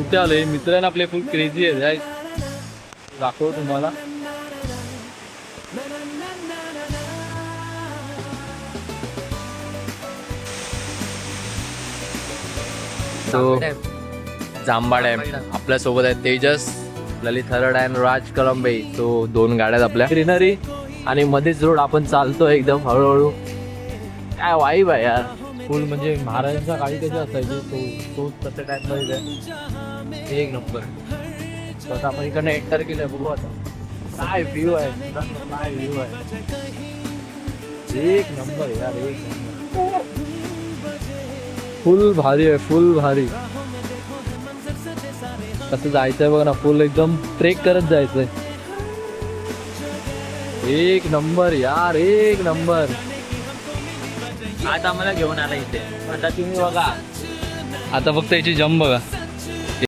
कुठे आलोय मित्रांना आपले फुल क्रेझी आहे दाखव तुम्हाला. तो जांभा डॅम आपल्या सोबत आहे तेजस, ललित हरड आणि राज कलंबे. तो 2 गाड्यात आपल्या ग्रीनरी आणि मध्येच रोड आपण चालतोय एकदम हळूहळू. काय वाईब आहे यार फुल, म्हणजे महाराजांच्या काळी कसे असायचे तो तसं टाइम मध्ये एक नंबर. तर आता आपण इकडनं एंटर केलंय, बघू आता काय व्ह्यू आहे, काय व्ह्यू आहे. एक नंबर यार, एक नंबर. फुल भारी आहे, फुल भारी. कसं जायचंय बघ ना, फुल एकदम ट्रेक करत जायचंय. एक नंबर यार, एक नंबर. आता आम्हाला घेऊन आला इथे. आता तुम्ही बघा, आता फक्त याची जम बघा.